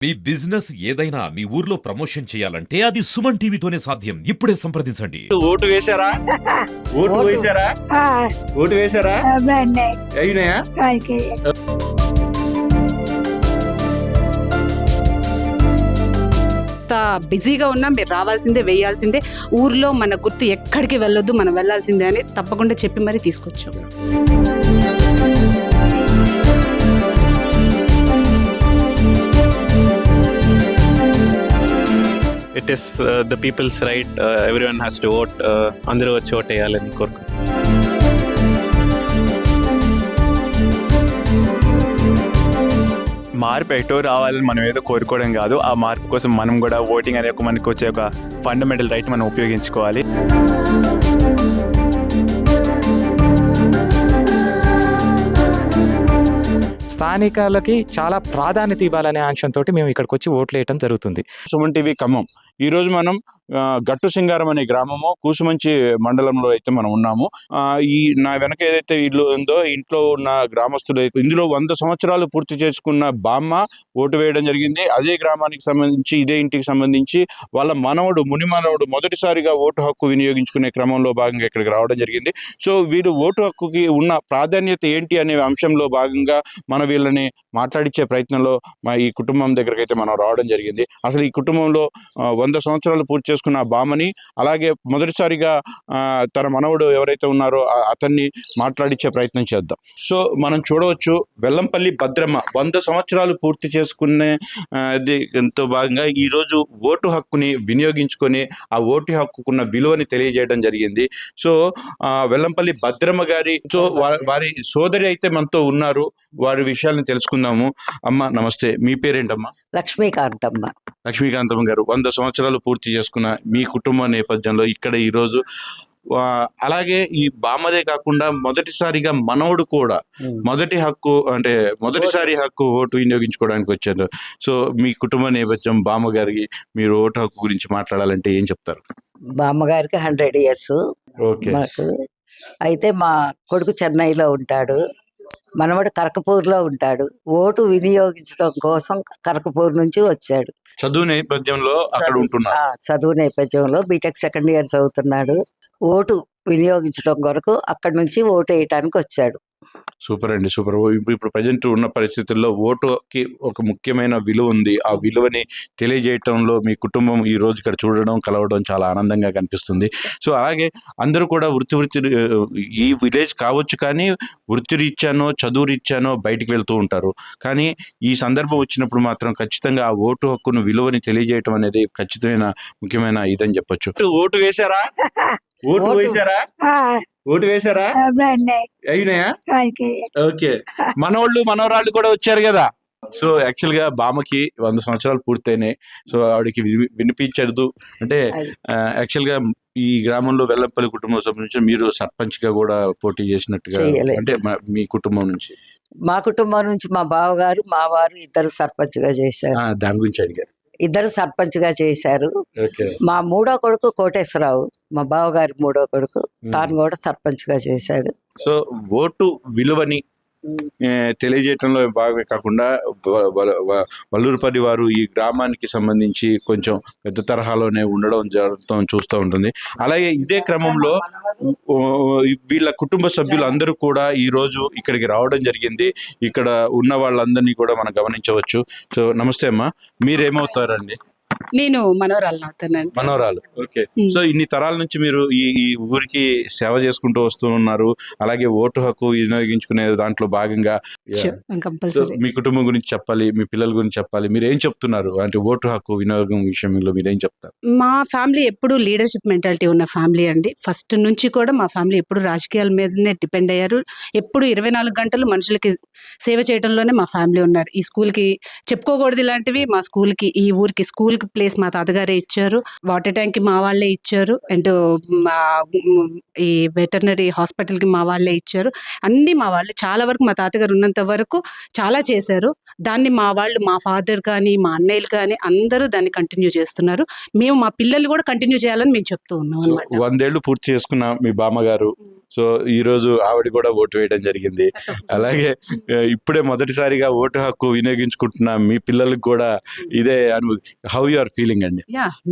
మీ business ఏదైనా మీ ఊర్లో promotion చేయాలంటే అది సుమన్ టీవీతోనే సాధ్యం. ఇప్పుడే సంప్రదించండి. ఓటు వేశారా? ఓటు వేశారా? ఓటు వేశారా? అయినాయా? బిజీగా ఉన్నా మీరు రావాల్సిందే, వేయాల్సిందే. ఊర్లో మన గుర్తు ఎక్కడికి వెళ్ళొద్దు, మనం వెళ్ళాల్సిందే అని తప్పకుండా చెప్పి మరీ తీసుకొచ్చాం. It is the people's right. Everyone has to vote. అందరూ వచ్చి ఓట్ వేయాలని కోరుకుంటున్నాను. మార్పు ఎటో రావాలని మనం ఏదో కోరుకోవడం కాదు, ఆ మార్పు కోసం మనం కూడా ఓటింగ్ అనే మనకు వచ్చే ఒక ఫండమెంటల్ రైట్ మనం ఉపయోగించుకోవాలి. స్థానికాలకి చాలా ప్రాధాన్యత ఇవ్వాలనే అంశంతో మేము ఇక్కడికి వచ్చి ఓట్లు వేయడం జరుగుతుంది. సుమన్ టీవీ ఖమ్మం. ఈరోజు మనం గట్టు సింగారం అనే గ్రామము కూసుమంచి మండలంలో అయితే మనం ఉన్నాము. ఈ నా వెనక ఏదైతే ఇల్లు ఉందో ఇంట్లో ఉన్న గ్రామస్తులు ఇందులో 100 సంవత్సరాలు పూర్తి చేసుకున్న బామ్మ ఓటు వేయడం జరిగింది. అదే గ్రామానికి సంబంధించి ఇదే ఇంటికి సంబంధించి వాళ్ళ ముని మనవడు మొదటిసారిగా ఓటు హక్కు వినియోగించుకునే క్రమంలో భాగంగా ఇక్కడికి రావడం జరిగింది. సో వీరు ఓటు హక్కుకి ఉన్న ప్రాధాన్యత ఏంటి అనే అంశంలో భాగంగా మనం వీళ్ళని మాట్లాడించే ప్రయత్నంలో ఈ కుటుంబం దగ్గరికి అయితే మనం రావడం జరిగింది. అసలు ఈ కుటుంబంలో 100 సంవత్సరాలు పూర్తి చేసుకున్న బామ్మని, అలాగే మొదటిసారిగా తన మనవడు ఎవరైతే ఉన్నారో అతన్ని మాట్లాడించే ప్రయత్నం చేద్దాం. సో మనం చూడవచ్చు, వెల్లంపల్లి భద్రమ్మ 100 సంవత్సరాలు పూర్తి చేసుకునే ఎంతో భాగంగా ఈరోజు ఓటు హక్కుని వినియోగించుకొని ఆ ఓటు హక్కుకున్న విలువని తెలియజేయడం జరిగింది. సో వెల్లంపల్లి భద్రమ్మ గారి వారి సోదరి అయితే మనతో ఉన్నారు. వారి విషయాలను తెలుసుకుందాము. అమ్మ నమస్తే, మీ పేరేంటమ్మా? లక్ష్మీకాంతమ్మ. లక్ష్మీకాంతమ్మ గారు, 100 సంవత్సరాలు పూర్తి చేసుకున్న మీ కుటుంబ నేపథ్యంలో ఇక్కడ ఈరోజు, అలాగే ఈ బామ్మదే కాకుండా మొదటిసారిగా మనవడు కూడా మొదటిసారి హక్కు ఓటు వినియోగించుకోవడానికి వచ్చారు. సో మీ కుటుంబ నేపథ్యం, బామ్మగారికి మీరు ఓటు హక్కు గురించి మాట్లాడాలంటే ఏం చెప్తారు? బామ్మగారికి 100 years. ఓకే. మాకు అయితే మా కొడుకు చెన్నైలో ఉంటాడు, మనవడు కరకపూర్లో ఉంటాడు. ఓటు వినియోగించడం కోసం కరకపూర్ నుంచి వచ్చాడు. చదువు నేపథ్యంలో అక్కడ ఉంటున్నారు. చదువు నేపథ్యంలో బీటెక్ 2nd year చదువుతున్నాడు. ఓటు వినియోగించడం కొరకు అక్కడి నుంచి ఓటు వేయటానికి వచ్చాడు. సూపర్ అండి, సూపర్. ఇప్పుడు ప్రజెంట్ ఉన్న పరిస్థితుల్లో ఓటుకి ఒక ముఖ్యమైన విలువ ఉంది. ఆ విలువని తెలియజేయటంలో మీ కుటుంబం ఈ రోజు ఇక్కడ చూడడం, కలవడం చాలా ఆనందంగా కనిపిస్తుంది. సో అలాగే అందరూ కూడా వృత్తి ఈ విలేజ్ కావచ్చు, కానీ వృత్తి రీత్యానో చదువు రీత్యానో బయటికి వెళ్తూ ఉంటారు. కానీ ఈ సందర్భం వచ్చినప్పుడు మాత్రం ఖచ్చితంగా ఆ ఓటు హక్కును విలువని తెలియజేయటం అనేది ఖచ్చితమైన ముఖ్యమైన ఇదని చెప్పొచ్చు. ఓటు వేశారా? ఓటు వేశారా? ఓటు వేశారా? అయినాయా? ఓకే. మనోళ్ళు మనవరాళ్ళు కూడా వచ్చారు కదా. సో యాక్చువల్ గా బామ్మకి 100 సంవత్సరాలు పూర్తయినాయి. సో ఆవిడకి వినిపించదు అంటే, యాక్చువల్ గా ఈ గ్రామంలో వెల్లంపల్లి కుటుంబం సంబంధించి మీరు సర్పంచ్ గా కూడా పోటీ చేసినట్టుగా, అంటే మీ కుటుంబం నుంచి? మా కుటుంబం నుంచి మా బావగారు, మా వారు ఇద్దరు సర్పంచ్ గా చేశారు. దాని గురించి అడిగారు. ఇద్దరు సర్పంచ్ గా చేశారు. మా 3వ కొడుకు కోటేశ్వరరావు, మా బావగారి 3వ కొడుకు, తాను కూడా సర్పంచ్ గా చేశాడు. సో ఓటు విలువని తెలియజేయటంలో భాగమే కాకుండా వల్లూరుపల్లి వారు ఈ గ్రామానికి సంబంధించి కొంచెం పెద్ద తరహాలోనే ఉండడం జరుగుతాం చూస్తూ ఉంటుంది. అలాగే ఇదే క్రమంలో వీళ్ళ కుటుంబ సభ్యులు అందరూ కూడా ఈరోజు ఇక్కడికి రావడం జరిగింది. ఇక్కడ ఉన్న వాళ్ళందరినీ కూడా మనం గమనించవచ్చు. సో నమస్తే అమ్మా, మీరేమవుతారండి? నేను మనోరాలు అవుతానండి. మనోరాలు. ఓకే. సో ఇన్ని తరాల నుంచి మీరు ఈ ఊరికి సేవ చేసుకుంటూ వస్తూ ఉన్నారు. అలాగే ఓటు హక్కు వినియోగించుకునే దాంట్లో భాగంగా మీ కుటుంబం గురించి చెప్పాలి, మీ పిల్లల గురించి చెప్పాలి. మీరు ఏం చెప్తున్నారు అంటే ఓటు హక్కు వినియోగం విషయంలో మీరు ఏం చెప్తారు? మా ఫ్యామిలీ ఎప్పుడు లీడర్షిప్ మెంటాలిటీ ఉన్న ఫ్యామిలీ అండి. ఫస్ట్ నుంచి కూడా మా ఫ్యామిలీ ఎప్పుడు రాజకీయాల మీదనే డిపెండ్ అయ్యారు. ఎప్పుడు 24 గంటలు మనుషులకి సేవ చేయడంలోనే మా ఫ్యామిలీ ఉన్నారు. ఈ స్కూల్కి చెప్పుకోకూడదు ఇలాంటివి, మా స్కూల్కి, ఈ ఊరికి స్కూల్కి ప్లేస్ మా తాతగారే ఇచ్చారు. వాటర్ ట్యాంక్‌కి మా వాళ్ళే ఇచ్చారు. అండ్ మా ఈ వెటర్నరీ హాస్పిటల్‌కి మా వాళ్ళే ఇచ్చారు. అన్నీ మా వాళ్ళు. చాలా వరకు మా తాతగారు ఉన్నంత వరకు చాలా చేశారు. దాన్ని మా వాళ్ళు, మా ఫాదర్ కానీ, మా అన్నయ్యలు కానీ అందరూ దాన్ని కంటిన్యూ చేస్తున్నారు. మేము మా పిల్లలు కూడా కంటిన్యూ చేయాలని మేము చెప్తూ ఉన్నాం సో అనమాట. 100 ఏళ్ళు పూర్తి చేసుకున్న మీ బామ్మగారు, సో ఈ రోజు ఆవిడ కూడా ఓటు వేయడం జరిగింది. అలాగే ఇప్పుడే మొదటిసారిగా ఓటు హక్కు వినియోగించుకుంటున్న మీ పిల్లలకు కూడా ఇదే అనుభూతి. హౌ యు ఆర్ ఫీలింగ్ అండి?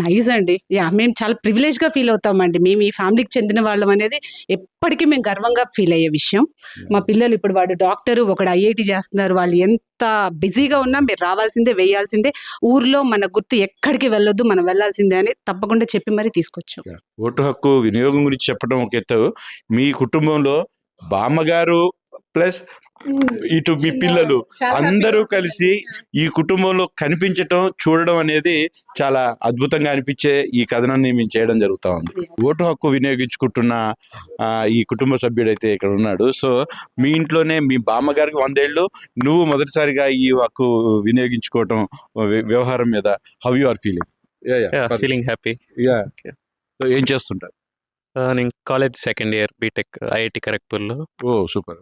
నైస్ అండి. మేము చాలా ప్రివిలేజ్‌గా ఫీల్ అవుతామండి. మేము ఈ ఫ్యామిలీకి చెందిన వాళ్ళం అనేది ఎప్పటికీ మేము గర్వంగా ఫీల్ అయ్యే విషయం. మా పిల్లలు ఇప్పుడు వాడు డాక్టరు, ఒకడు ఐఐటీ చేస్తున్నారు. వాళ్ళు ఎంత బిజీగా ఉన్నా మీరు రావాల్సిందే, వేయాల్సిందే. ఊర్లో మన గుర్తు ఎక్కడికి వెళ్ళొద్దు, మనం వెళ్ళాల్సిందే అని తప్పకుండా చెప్పి మరీ తీసుకొచ్చాం. ఓటు హక్కు వినియోగం గురించి చెప్పడం ఒక ఎత్తు, మీ కుటుంబంలో బామ్మగారు ప్లస్ ఇటు మీ పిల్లలు అందరూ కలిసి ఈ కుటుంబంలో కనిపించటం, చూడడం అనేది చాలా అద్భుతంగా అనిపించే ఈ కథనాన్ని మేము చేయడం జరుగుతూ ఉంది. ఓటు హక్కు వినియోగించుకుంటున్న ఈ కుటుంబ సభ్యుడైతే ఇక్కడ ఉన్నాడు. సో మీ ఇంట్లోనే మీ బామ్మగారికి 100 ఏళ్ళు, నువ్వు మొదటిసారిగా ఈ హక్కు వినియోగించుకోవటం వ్యవహారం మీద how you are feeling? Feeling happy. So ఏం చేస్తుంటారు? నేను college second year BTech IIT ఖరగ్పూర్లో. Oh super.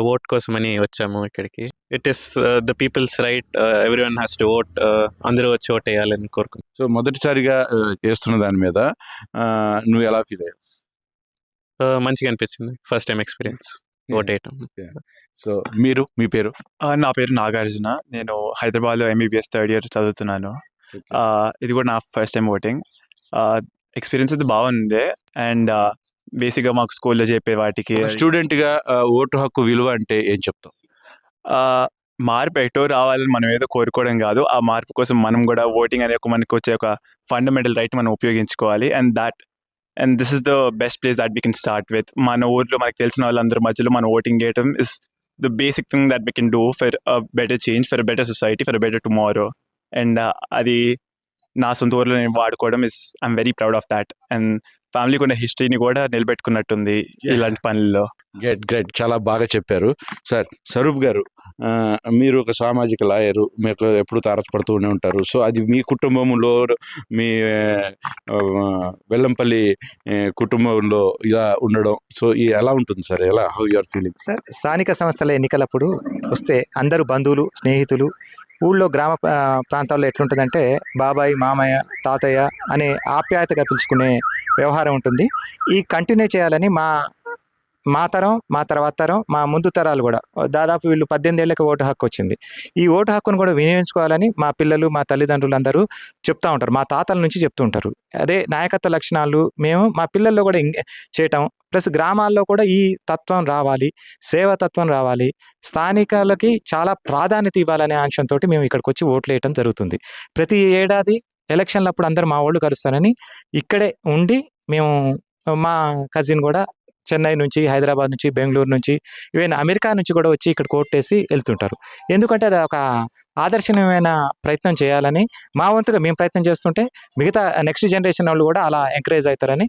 ఓట్ కోసమని వచ్చాము ఇక్కడికి. It is the people's right, everyone has to vote. అందరూ వచ్చి ఓట్ వేయాలని కోరుకుంటున్నాను. సో మొదటిసారిగా చేస్తున్న దాని మీద నువ్వు ఎలా ఫీల్ అయ్యావు? మంచిగా అనిపించింది, ఫస్ట్ టైం ఎక్స్పీరియన్స్ ఓట్ వేయటం. సో మీరు, మీ పేరు? నా పేరు నాగార్జున. నేను హైదరాబాద్లో ఎంబీబీఎస్ థర్డ్ ఇయర్ చదువుతున్నాను. ఇది కూడా నా ఫస్ట్ టైం ఓటింగ్. ఎక్స్పీరియన్స్ అయితే బాగుంది. అండ్ బేసిక్గా మాకు స్కూల్లో చెప్పే వాటికి స్టూడెంట్ గా ఓటు హక్కు విలువ అంటే ఏం చెప్తాం? మార్పు ఎటో రావాలని మనం ఏదో కోరుకోవడం కాదు, ఆ మార్పు కోసం మనం కూడా ఓటింగ్ అనే మనకి వచ్చే ఒక ఫండమెంటల్ రైట్ మనం ఉపయోగించుకోవాలి. And this is the best place that we can start with. మన ఊర్లో మనకు తెలిసిన వాళ్ళందరి మధ్యలో మనం ఓటింగ్ చేయడం is the basic thing that we can do for a better change, for a better society, for a better tomorrow. And అది నా సొంత ఊర్లో నేను వాడుకోవడం I'm very proud of that. And ఫ్యామిలీకి ఉన్న హిస్టరీని కూడా నిలబెట్టుకున్నట్టుంది ఇలాంటి పనుల్లో. గ్రేట్, చాలా బాగా చెప్పారు సార్. స్వరూప్ గారు, మీరు ఒక సామాజిక లాయరు, మీకు ఎప్పుడు తారసపడుతూనే ఉంటారు. సో అది మీ కుటుంబంలో, మీ వెల్లంపల్లి కుటుంబంలో ఇలా ఉండడం, సో ఎలా ఉంటుంది సార్? ఎలా, how you are feeling? Sir, స్థానిక సంస్థల ఎన్నికలప్పుడు వస్తే అందరూ బంధువులు, స్నేహితులు, ఊళ్ళో గ్రామ ప్రాంతాల్లో ఎట్లుంటుందంటే బాబాయ్, మామయ్య, తాతయ్య అనే ఆప్యాయతగా పిలుచుకునే వ్యవహారం ఉంటుంది. ఈ కంటిన్యూ చేయాలని మా తరం, మా తర్వాత తరం, మా ముందు తరాలు కూడా దాదాపు వీళ్ళు 18 ఏళ్ళకి ఓటు హక్కు వచ్చింది. ఈ ఓటు హక్కును కూడా వినియోగించుకోవాలని మా పిల్లలు, మా తల్లిదండ్రులు అందరూ చెప్తూ ఉంటారు. మా తాతల నుంచి చెప్తూ ఉంటారు. అదే నాయకత్వ లక్షణాలు మేము మా పిల్లల్లో కూడా చేయటం, ప్లస్ గ్రామాల్లో కూడా ఈ తత్వం రావాలి, సేవాతత్వం రావాలి, స్థానికాలకి చాలా ప్రాధాన్యత ఇవ్వాలనే ఆంక్షంతో మేము ఇక్కడికి వచ్చి ఓట్లు వేయటం జరుగుతుంది. ప్రతి ఏడాది ఎలక్షన్లప్పుడు అందరూ మా వాళ్ళు కలుస్తారని ఇక్కడే ఉండి మేము, మా కజిన్ కూడా చెన్నై నుంచి, హైదరాబాద్ నుంచి, బెంగళూరు నుంచి, ఈవెన్ అమెరికా నుంచి కూడా వచ్చి ఇక్కడ కోటేసి వెళ్తుంటారు. ఎందుకంటే అది ఒక ఆదర్శనీయమైన ప్రయత్నం చేయాలని మా వంతుగా మేము ప్రయత్నం చేస్తుంటే మిగతా నెక్స్ట్ జనరేషన్ వాళ్ళు కూడా అలా ఎంకరేజ్ అవుతారని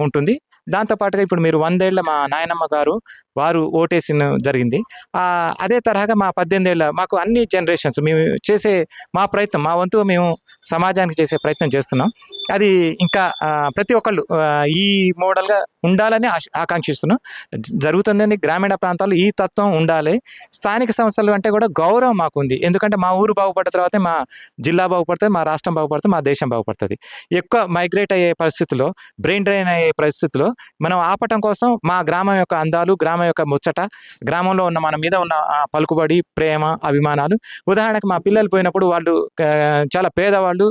ఉంటుంది. దాంతోపాటుగా ఇప్పుడు మీరు 100 ఏళ్ళ మా నాయనమ్మ గారు, వారు ఓటేసిన జరిగింది. అదే తరహాగా మా 18 ఏళ్ళ మాకు అన్ని జనరేషన్స్ మేము చేసే మా ప్రయత్నం, మా వంతు మేము సమాజానికి చేసే ప్రయత్నం చేస్తున్నాం. అది ఇంకా ప్రతి ఒక్కళ్ళు ఈ మోడల్గా ఉండాలని ఆకాంక్షిస్తున్నాం. జరుగుతుందని గ్రామీణ ప్రాంతాల్లో ఈ తత్వం ఉండాలి. స్థానిక సంస్థలు అంటే కూడా గౌరవం మాకుంది. ఎందుకంటే మా ఊరు బాగుపడిన తర్వాతే మా జిల్లా బాగుపడుతుంది, మా రాష్ట్రం బాగుపడుతుంది, మా దేశం బాగుపడుతుంది. ఎక్కువ మైగ్రేట్ అయ్యే పరిస్థితుల్లో, బ్రెయిన్ డ్రైన్ అయ్యే పరిస్థితుల్లో మనం ఆపటం కోసం మా గ్రామం యొక్క అందాలు, గ్రామం యొక్క ముచ్చట, గ్రామంలో ఉన్న మన మీద ఉన్న పలుకుబడి, ప్రేమ, అభిమానాలు. ఉదాహరణకు మా పిల్లలు పోయినప్పుడు వాళ్ళు చాలా పేదవాళ్ళు,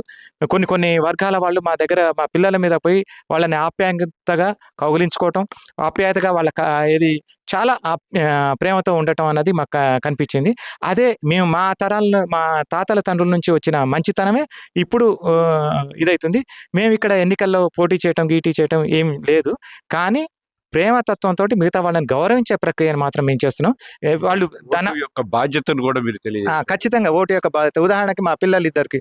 కొన్ని వర్గాల వాళ్ళు మా దగ్గర మా పిల్లల మీద పోయి వాళ్ళని ఆప్యాయతగా కౌగిలించుకోవటం, ఆప్యాయతగా వాళ్ళ ఏది చాలా ప్రేమతో ఉండటం అన్నది మాకు కనిపించింది. అదే మేము మా తరాల్లో మా తాతల తండ్రుల నుంచి వచ్చిన మంచితనమే ఇప్పుడు ఇదవుతుంది. మేము ఇక్కడ ఎన్నికల్లో పోటీ చేయటం, గీటీ చేయటం ఏం లేదు. కానీ ప్రేమతత్వంతో మిగతా వాళ్ళని గౌరవించే ప్రక్రియను మాత్రం మేము చేస్తున్నాం. వాళ్ళు తన యొక్క బాధ్యతను కూడా మీరు ఖచ్చితంగా ఓటు యొక్క బాధ్యత. ఉదాహరణకి మా పిల్లలు ఇద్దరికి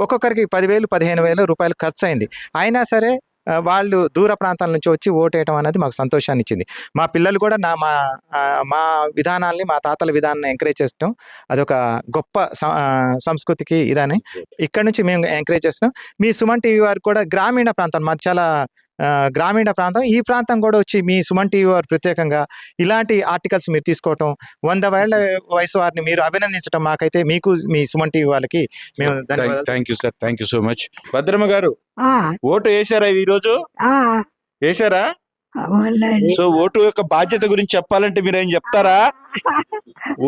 ఒక్కొక్కరికి 10,000, 15,000 రూపాయలు ఖర్చు అయింది. అయినా సరే వాళ్ళు దూర ప్రాంతాల నుంచి వచ్చి ఓటేయటం అనేది మాకు సంతోషాన్ని ఇచ్చింది. మా పిల్లలు కూడా మా విధానాల్ని, మా తాతల విధానాన్ని ఎంకరేజ్ చేస్తాం. అదొక గొప్ప సంస్కృతికి ఇదని ఇక్కడ నుంచి మేము ఎంకరేజ్ చేస్తున్నాం. మీ సుమన్ టీవీ వారు కూడా గ్రామీణ ప్రాంతం, మాది చాలా గ్రామీణ ప్రాంతం. ఈ ప్రాంతం కూడా వచ్చి మీ సుమన్ టీవీ వారు ప్రత్యేకంగా ఇలాంటి ఆర్టికల్స్ మీరు తీసుకోవటం, 100 ఏళ్ల వయసు వారిని మీరు అభినందించడం, మాకైతే మీకు మీ సుమన్ టీవీ వాళ్ళకి మేము ధన్యవాదాలు. Thank you sir, thank you so much. Bhadramma గారు, ఓటు వేసారా ఈరోజు? వేసారా? సో ఓటు యొక్క బాధ్యత గురించి చెప్పాలంటే మీరు ఏం చెప్తారా?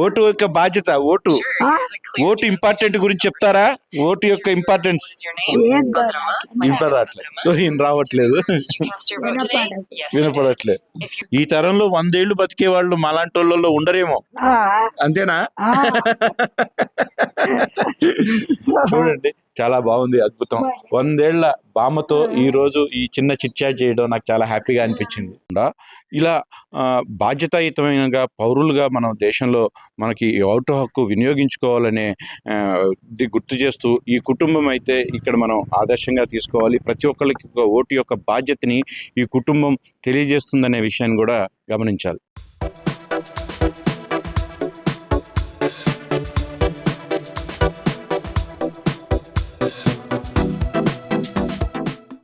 ఓటు యొక్క బాధ్యత, ఓటు ఇంపార్టెంట్ గురించి చెప్తారా? ఓటు యొక్క ఇంపార్టెన్స్ ఇంట్లో రావట్లేదు. సో ఈయన రావట్లేదు, వినపడట్లేదు. ఈ తరంలో 100 ఏళ్ళు బతికే వాళ్ళు మాలాంటి వాళ్ళలో ఉండరేమో, అంతేనా? చూడండి, చాలా బాగుంది, అద్భుతం. 100 ఏళ్ల బామ్మతో ఈ రోజు ఈ చిన్న చిట్చాట్ చేయడం నాకు చాలా హ్యాపీగా అనిపించింది. ఇలా బాధ్యతాయుతమైన పౌరులుగా మనం దేశంలో మనకి ఓటు హక్కు వినియోగించుకోవాలనే గుర్తు చేస్తూ, ఈ కుటుంబం అయితే ఇక్కడ మనం ఆదర్శంగా తీసుకోవాలి. ప్రతి ఒక్కరికి ఓటు యొక్క బాధ్యతని ఈ కుటుంబం తెలియజేస్తుందనే విషయాన్ని కూడా గమనించాలి.